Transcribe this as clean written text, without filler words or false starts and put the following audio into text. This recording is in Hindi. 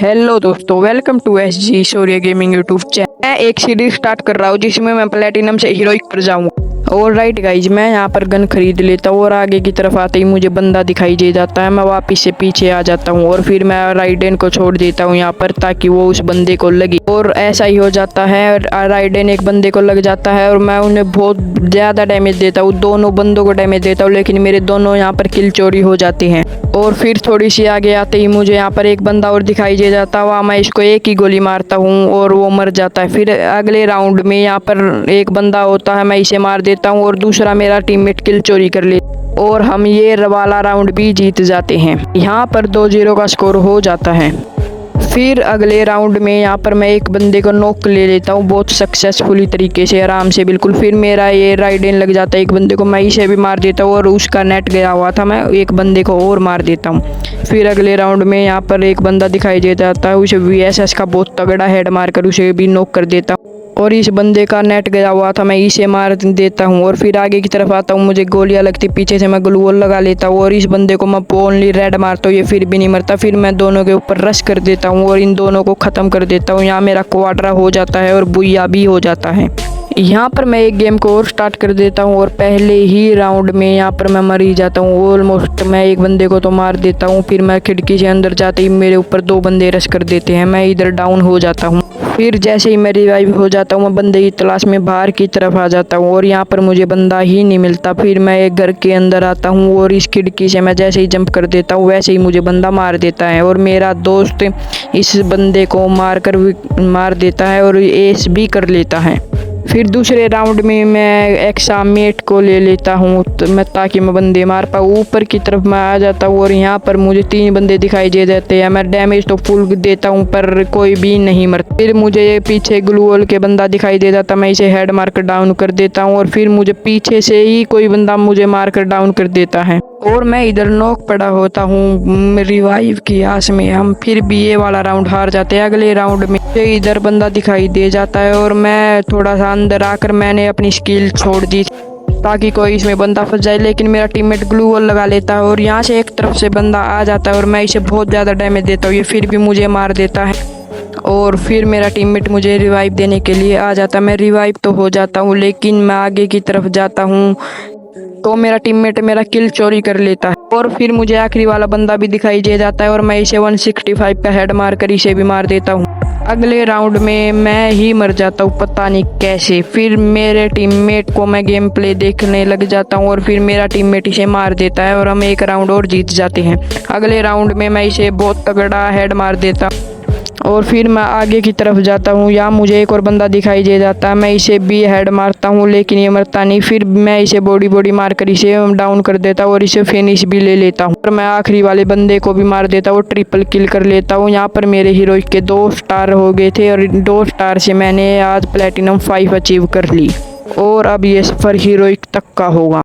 हेलो दोस्तों, welcome to S G Shaurya gaming YouTube channel. मैं एक सीरीज स्टार्ट कर रहा हूँ जिसमें मैं प्लेटिनम से हीरोइक पर जाऊंगा। और राइट गाइज, मैं यहाँ पर गन खरीद लेता हूँ और आगे की तरफ आते ही मुझे बंदा दिखाई दे जाता है। मैं वापस से पीछे आ जाता हूँ और फिर मैं राइडेन को छोड़ देता हूँ यहाँ पर, ताकि वो उस बंदे को लगे। और ऐसा ही हो जाता है, राइडेन एक बंदे को लग जाता है और मैं उन्हें बहुत ज़्यादा डैमेज देता हूँ। दोनों बंदों को डैमेज देता हूँ, लेकिन मेरे दोनों यहाँ पर किल चोरी हो जाते हैं। और फिर थोड़ी सी आगे आते ही मुझे यहाँ पर एक बंदा और दिखाई दे जाता है। वहाँ मैं इसको एक ही गोली मारता हूँ और वो मर जाता है। फिर अगले राउंड में यहाँ पर एक बंदा होता है, मैं इसे मार देता हूँ और दूसरा मेरा टीममेट किल चोरी कर ले और हम ये वाला राउंड भी जीत जाते हैं। यहाँ पर 2-0 का स्कोर हो जाता है। फिर अगले राउंड में यहाँ पर मैं एक बंदे को नॉक ले लेता हूँ बहुत सक्सेसफुली तरीके से, आराम से बिल्कुल। फिर मेरा ये राइडेन लग जाता है एक बंदे को, मैं इसे भी मार देता हूँ और उसका नेट गया हुआ था, मैं एक बंदे को और मार देता हूँ। फिर अगले राउंड में यहाँ पर एक बंदा दिखाई दे जाता है, उसे VSS का बहुत तगड़ा हेड मारकर उसे भी नॉक कर देता हूँ और इस बंदे का नेट गया हुआ था, मैं इसे मार देता हूँ। और फिर आगे की तरफ आता हूँ, मुझे गोलियां लगती, पीछे से मैं ग्लू वॉल लगा लेता हूँ और इस बंदे को मैं ओनली रेड मारता हूँ, ये फिर भी नहीं मरता। फिर मैं दोनों के ऊपर रश कर देता हूँ और इन दोनों को ख़त्म कर देता हूँ। यहाँ मेरा क्वाड्रा हो जाता है और बुया भी हो जाता है। यहाँ पर मैं एक गेम को और स्टार्ट कर देता हूँ और पहले ही राउंड में यहाँ पर मैं मर ही जाता हूँ ऑलमोस्ट। मैं एक बंदे को तो मार देता हूँ, फिर मैं खिड़की से अंदर जाते ही मेरे ऊपर 2 बंदे रश कर देते हैं, मैं इधर डाउन हो जाता हूँ। फिर जैसे ही मैं रिवाइव हो जाता हूँ, मैं बंदे की तलाश में बाहर की तरफ आ जाता हूँ और यहाँ पर मुझे बंदा ही नहीं मिलता। फिर मैं एक घर के अंदर आता हूँ और इस खिड़की से मैं जैसे ही जंप कर देता हूँ वैसे ही मुझे बंदा मार देता है और मेरा दोस्त इस बंदे को मार देता है और एस भी कर लेता है। फिर दूसरे राउंड में मैं एक्सामेट को ले लेता हूँ ताकि मैं बंदे मार पाऊँ। ऊपर की तरफ मैं आ जाता हूँ और यहाँ पर मुझे 3 बंदे दिखाई दे जाते हैं। मैं डैमेज तो फुल देता हूँ पर कोई भी नहीं मरता। फिर मुझे पीछे ग्लू वॉल के बंदा दिखाई दे जाता, मैं इसे हेड मार कर डाउन कर देता हूँ और फिर मुझे पीछे से ही कोई बंदा मुझे मार कर डाउन कर देता है और मैं इधर नॉक पड़ा होता हूँ रिवाइव की आस में। हम फिर भी ये वाला राउंड हार जाते हैं। अगले राउंड में इधर बंदा दिखाई दे जाता है और मैं थोड़ा सा अंदर आकर मैंने अपनी स्किल छोड़ दी ताकि कोई इसमें बंदा फंस जाए, लेकिन मेरा टीममेट ग्लू वॉल लगा लेता है और यहाँ से एक तरफ से बंदा आ जाता है और मैं इसे बहुत ज़्यादा डैमेज देता हूँ, ये फिर भी मुझे मार देता है। और फिर मेरा टीममेट मुझे रिवाइव देने के लिए आ जाता है। मैं रिवाइव तो हो जाता हूँ, लेकिन मैं आगे की तरफ जाता हूँ तो मेरा टीममेट मेरा किल चोरी कर लेता है और फिर मुझे आखिरी वाला बंदा भी दिखाई दे जाता है और मैं इसे 165 का हेड मार कर इसे भी मार देता हूँ। अगले राउंड में मैं ही मर जाता हूँ, पता नहीं कैसे। फिर मेरे टीममेट को मैं गेम प्ले देखने लग जाता हूँ और फिर मेरा टीममेट इसे मार देता है और हम एक राउंड और जीत जाते हैं। अगले राउंड में मैं इसे बहुत तगड़ा हेड मार देता हूँ और फिर मैं आगे की तरफ जाता हूँ। यहाँ मुझे एक और बंदा दिखाई दे जाता है, मैं इसे भी हेड मारता हूँ लेकिन ये मरता नहीं। फिर मैं इसे बॉडी मार कर इसे डाउन कर देता हूँ और इसे फिनिश भी ले लेता हूँ और मैं आखिरी वाले बंदे को भी मार देता हूँ, ट्रिपल किल कर लेता हूँ। यहाँ पर मेरे हीरोइक के 2 स्टार हो गए थे और 2 स्टार से मैंने आज प्लेटिनम 5 अचीव कर ली और अब ये सफ़र हीरोइक तक का होगा।